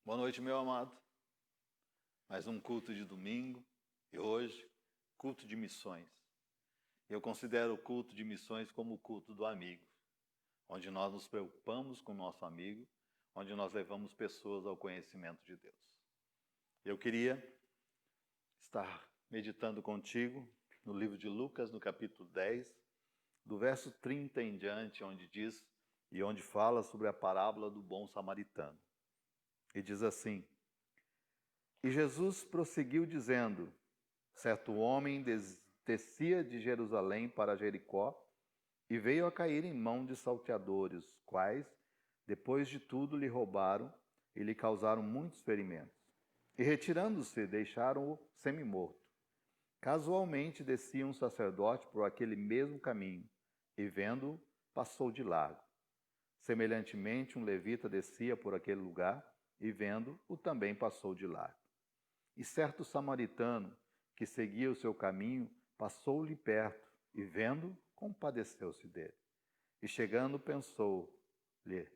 Boa noite, meu amado. Mais um culto de domingo e hoje, culto de missões. Eu considero o culto de missões como o culto do amigo, onde nós nos preocupamos com o nosso amigo, onde nós levamos pessoas ao conhecimento de Deus. Eu queria estar meditando contigo no livro de Lucas, no capítulo 10, do verso 30 em diante, onde diz e onde fala sobre a parábola do bom samaritano. E diz assim: E Jesus prosseguiu dizendo: certo homem descia de Jerusalém para Jericó e veio a cair em mão de salteadores, os quais, depois de tudo, lhe roubaram e lhe causaram muitos ferimentos. E retirando-se, deixaram-o semi-morto. Casualmente descia um sacerdote por aquele mesmo caminho e, vendo-o, passou de largo. Semelhantemente, um levita descia por aquele lugar e, vendo-o, também passou de largo. E certo samaritano, que seguia o seu caminho, passou-lhe perto e, vendo, compadeceu-se dele. E chegando, pensou-lhe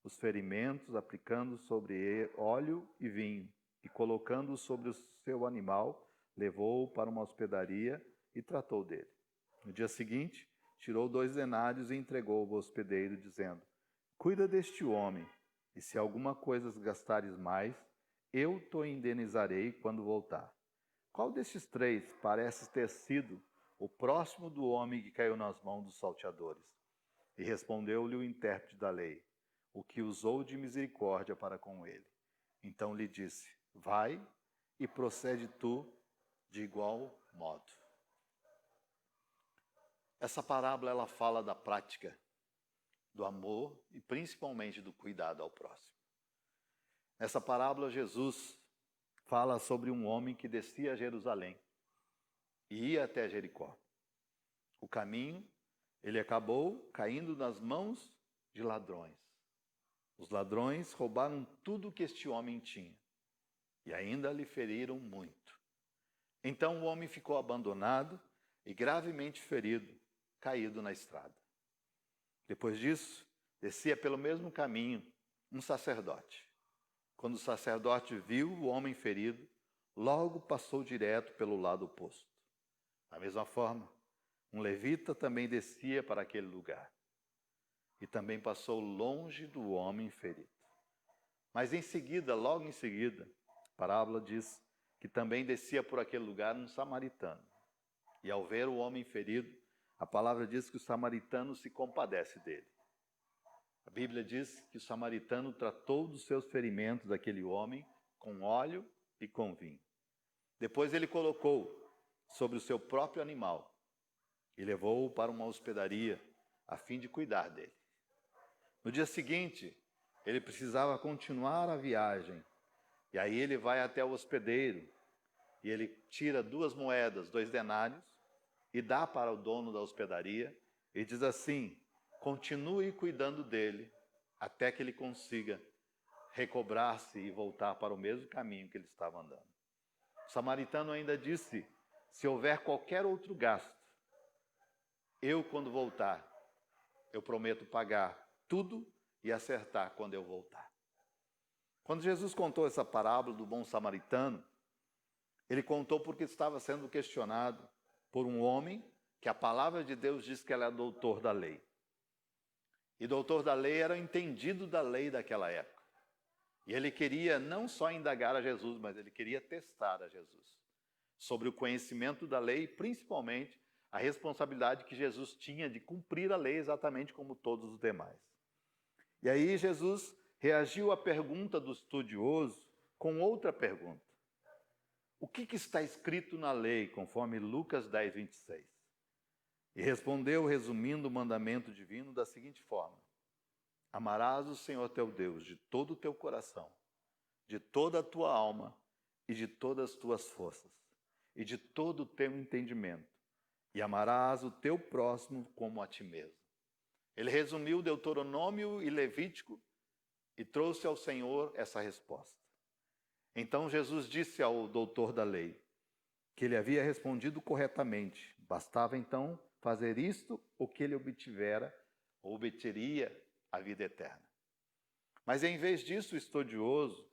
os ferimentos, aplicando sobre ele óleo e vinho, e colocando-o sobre o seu animal, levou-o para uma hospedaria e tratou dele. No dia seguinte, tirou 2 denários e entregou ao hospedeiro, dizendo: cuida deste homem, e se alguma coisa gastares mais, eu te indenizarei quando voltar. Qual destes 3 parece ter sido o próximo do homem que caiu nas mãos dos salteadores? E respondeu-lhe o intérprete da lei, o que usou de misericórdia para com ele. Então lhe disse: vai e procede tu de igual modo. Essa parábola ela fala da prática do amor e principalmente do cuidado ao próximo. Nessa parábola, Jesus fala sobre um homem que descia a Jerusalém e ia até Jericó. O caminho, ele acabou caindo nas mãos de ladrões. Os ladrões roubaram tudo que este homem tinha e ainda lhe feriram muito. Então o homem ficou abandonado e gravemente ferido, caído na estrada. Depois disso, descia pelo mesmo caminho um sacerdote. Quando o sacerdote viu o homem ferido, logo passou direto pelo lado oposto. Da mesma forma, um levita também descia para aquele lugar e também passou longe do homem ferido. Mas em seguida, logo em seguida, a parábola diz que também descia por aquele lugar um samaritano. E ao ver o homem ferido, a palavra diz que o samaritano se compadece dele. A Bíblia diz que o samaritano tratou dos seus ferimentos daquele homem com óleo e com vinho. Depois ele colocou sobre o seu próprio animal e levou-o para uma hospedaria a fim de cuidar dele. No dia seguinte, ele precisava continuar a viagem. E aí ele vai até o hospedeiro e ele tira 2 moedas, 2 denários, e dá para o dono da hospedaria e diz assim: continue cuidando dele até que ele consiga recobrar-se e voltar para o mesmo caminho que ele estava andando. O samaritano ainda disse: se houver qualquer outro gasto, eu, quando voltar, eu prometo pagar tudo e acertar quando eu voltar. Quando Jesus contou essa parábola do bom samaritano, ele contou porque estava sendo questionado por um homem que a palavra de Deus diz que ele é doutor da lei. E doutor da lei era entendido da lei daquela época. E ele queria não só indagar a Jesus, mas ele queria testar a Jesus sobre o conhecimento da lei e principalmente a responsabilidade que Jesus tinha de cumprir a lei exatamente como todos os demais. E aí Jesus reagiu à pergunta do estudioso com outra pergunta. O que está escrito na lei, conforme Lucas 10, 26? E respondeu, resumindo o mandamento divino da seguinte forma: amarás o Senhor teu Deus de todo o teu coração, de toda a tua alma e de todas as tuas forças, e de todo o teu entendimento, e amarás o teu próximo como a ti mesmo. Ele resumiu Deuteronômio e Levítico e trouxe ao Senhor essa resposta. Então Jesus disse ao doutor da lei que ele havia respondido corretamente. Bastava então fazer isto, o que ele obteria a vida eterna. Mas em vez disso, o estudioso,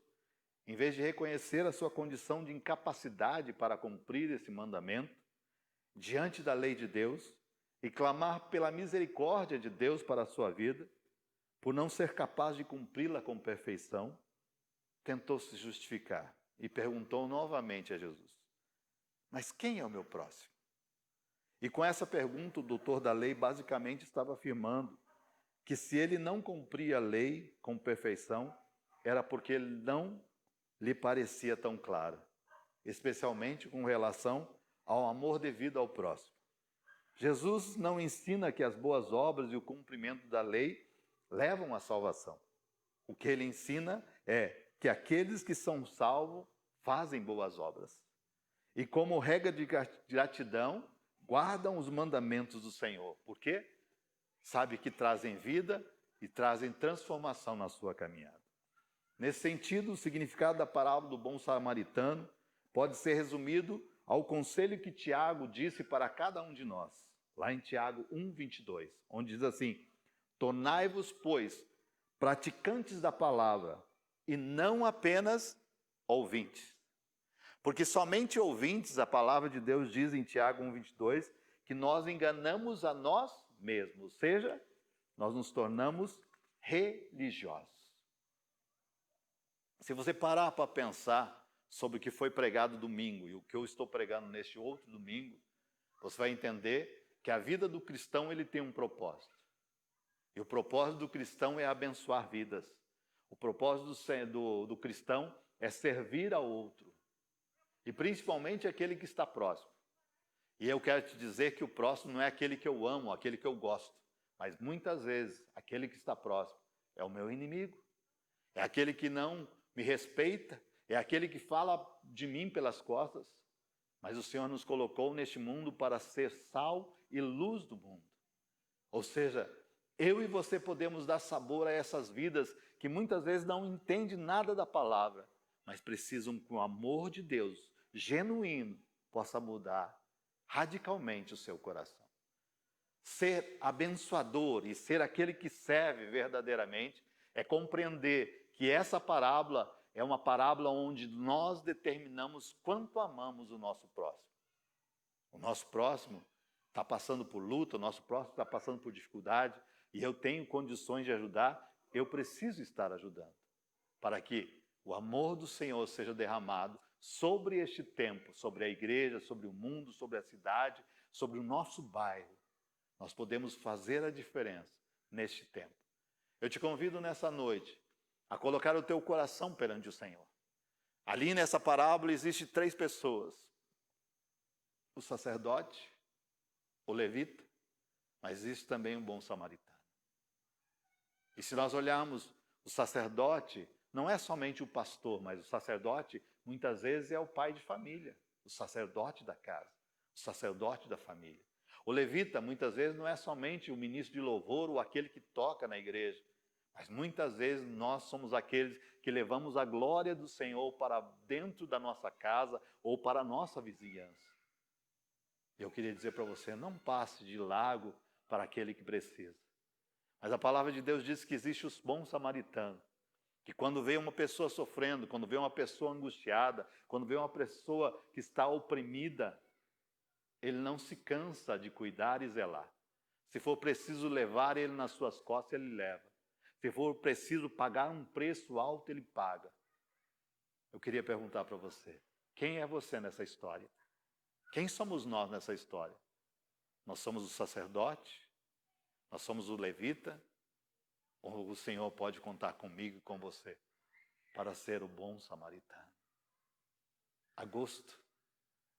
em vez de reconhecer a sua condição de incapacidade para cumprir esse mandamento diante da lei de Deus e clamar pela misericórdia de Deus para a sua vida, por não ser capaz de cumpri-la com perfeição, tentou se justificar e perguntou novamente a Jesus: mas quem é o meu próximo? E com essa pergunta, o doutor da lei basicamente estava afirmando que se ele não cumpria a lei com perfeição, era porque ele não lhe parecia tão clara, especialmente com relação ao amor devido ao próximo. Jesus não ensina que as boas obras e o cumprimento da lei levam à salvação. O que ele ensina é que aqueles que são salvos fazem boas obras. E como regra de gratidão, guardam os mandamentos do Senhor. Por quê? Sabe que trazem vida e trazem transformação na sua caminhada. Nesse sentido, o significado da parábola do bom samaritano pode ser resumido ao conselho que Tiago disse para cada um de nós, lá em Tiago 1:22, onde diz assim: tornai-vos, pois, praticantes da palavra e não apenas ouvintes. Porque somente ouvintes, a palavra de Deus diz em Tiago 1:22, que nós enganamos a nós mesmos, ou seja, nós nos tornamos religiosos. Se você parar para pensar sobre o que foi pregado domingo e o que eu estou pregando neste outro domingo, você vai entender que a vida do cristão ele tem um propósito. E o propósito do cristão é abençoar vidas. O propósito do cristão é servir ao outro. E principalmente aquele que está próximo. E eu quero te dizer que o próximo não é aquele que eu amo, aquele que eu gosto. Mas muitas vezes, aquele que está próximo é o meu inimigo. É aquele que não me respeita, é aquele que fala de mim pelas costas. Mas o Senhor nos colocou neste mundo para ser sal e luz do mundo. Ou seja, eu e você podemos dar sabor a essas vidas que muitas vezes não entendem nada da palavra, mas precisam que o amor de Deus, genuíno, possa mudar radicalmente o seu coração. Ser abençoador e ser aquele que serve verdadeiramente é compreender que essa parábola é uma parábola onde nós determinamos quanto amamos o nosso próximo. O nosso próximo está passando por luta, o nosso próximo está passando por dificuldade, e eu tenho condições de ajudar, eu preciso estar ajudando, para que o amor do Senhor seja derramado sobre este tempo, sobre a igreja, sobre o mundo, sobre a cidade, sobre o nosso bairro. Nós podemos fazer a diferença neste tempo. Eu te convido nessa noite a colocar o teu coração perante o Senhor. Ali nessa parábola existem 3 pessoas: o sacerdote, o levita, mas existe também um bom samaritano. E se nós olharmos, o sacerdote não é somente o pastor, mas o sacerdote muitas vezes é o pai de família, o sacerdote da casa, o sacerdote da família. O levita muitas vezes não é somente o ministro de louvor ou aquele que toca na igreja, mas muitas vezes nós somos aqueles que levamos a glória do Senhor para dentro da nossa casa ou para a nossa vizinhança. Eu queria dizer para você, não passe de largo para aquele que precisa. Mas a palavra de Deus diz que existe os bons samaritanos, que quando vê uma pessoa sofrendo, quando vê uma pessoa angustiada, quando vê uma pessoa que está oprimida, ele não se cansa de cuidar e zelar. Se for preciso levar ele nas suas costas, ele leva. Se for preciso pagar um preço alto, ele paga. Eu queria perguntar para você, quem é você nessa história? Quem somos nós nessa história? Nós somos o sacerdote? Nós somos o levita? Ou o Senhor pode contar comigo e com você para ser o bom samaritano? Agosto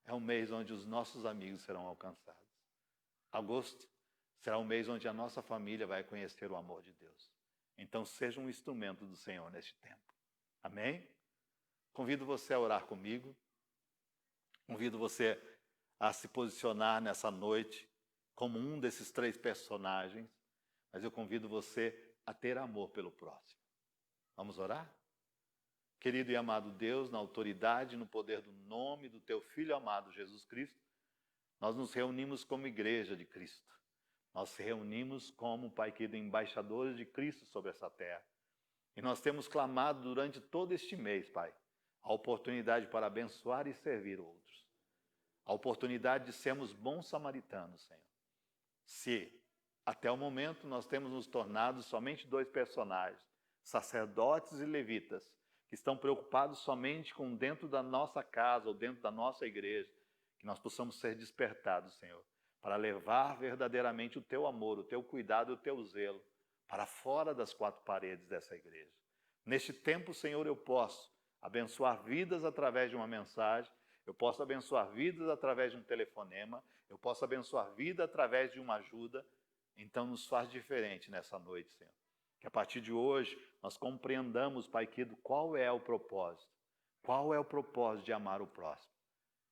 é um mês onde os nossos amigos serão alcançados. Agosto será um mês onde a nossa família vai conhecer o amor de Deus. Então seja um instrumento do Senhor neste tempo. Amém? Convido você a orar comigo. Convido você a se posicionar nessa noite como um desses 3 personagens. Mas eu convido você a ter amor pelo próximo. Vamos orar? Querido e amado Deus, na autoridade e no poder do nome do teu Filho amado Jesus Cristo, nós nos reunimos como igreja de Cristo. Nós nos reunimos como, Pai querido, embaixadores de Cristo sobre essa terra. E nós temos clamado durante todo este mês, Pai, a oportunidade para abençoar e servir outros, a oportunidade de sermos bons samaritanos, Senhor. Se até o momento nós temos nos tornado somente dois personagens, sacerdotes e levitas, que estão preocupados somente com dentro da nossa casa ou dentro da nossa igreja, que nós possamos ser despertados, Senhor, para levar verdadeiramente o teu amor, o teu cuidado e o teu zelo para fora das quatro paredes dessa igreja. Neste tempo, Senhor, eu posso abençoar vidas através de uma mensagem, eu posso abençoar vidas através de um telefonema, eu posso abençoar vida através de uma ajuda. Então nos faz diferente nessa noite, Senhor. Que a partir de hoje nós compreendamos, Pai querido, qual é o propósito. Qual é o propósito de amar o próximo?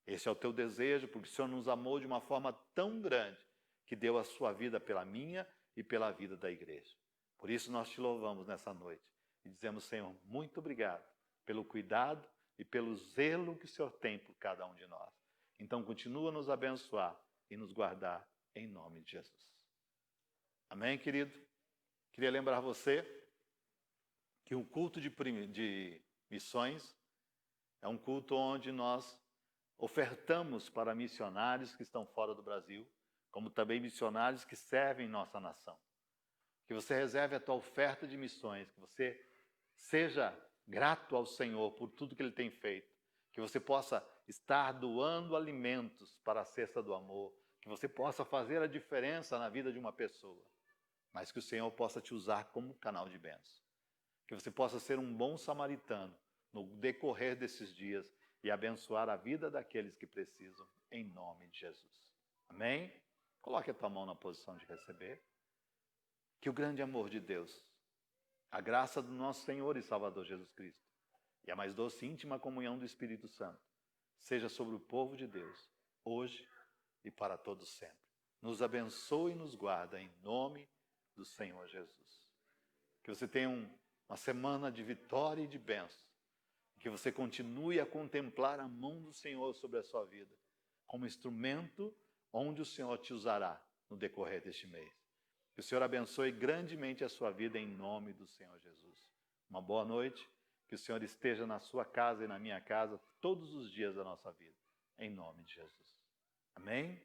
Esse é o teu desejo, porque o Senhor nos amou de uma forma tão grande que deu a sua vida pela minha e pela vida da igreja. Por isso nós te louvamos nessa noite e dizemos, Senhor, muito obrigado pelo cuidado e pelo zelo que o Senhor tem por cada um de nós. Então continua a nos abençoar e nos guardar em nome de Jesus. Amém, querido? Queria lembrar você que o culto de missões é um culto onde nós ofertamos para missionários que estão fora do Brasil, como também missionários que servem nossa nação. Que você reserve a tua oferta de missões, que você seja grato ao Senhor por tudo que Ele tem feito, que você possa estar doando alimentos para a cesta do amor, que você possa fazer a diferença na vida de uma pessoa, mas que o Senhor possa te usar como canal de bênção. Que você possa ser um bom samaritano no decorrer desses dias e abençoar a vida daqueles que precisam, em nome de Jesus. Amém? Coloque a tua mão na posição de receber. Que o grande amor de Deus, a graça do nosso Senhor e Salvador Jesus Cristo e a mais doce e íntima comunhão do Espírito Santo seja sobre o povo de Deus, hoje e para todos sempre. Nos abençoe e nos guarda em nome do Senhor Jesus. Que você tenha uma semana de vitória e de bênção. Que você continue a contemplar a mão do Senhor sobre a sua vida, como instrumento onde o Senhor te usará no decorrer deste mês. Que o Senhor abençoe grandemente a sua vida em nome do Senhor Jesus. Uma boa noite, que o Senhor esteja na sua casa e na minha casa todos os dias da nossa vida, em nome de Jesus. Amém?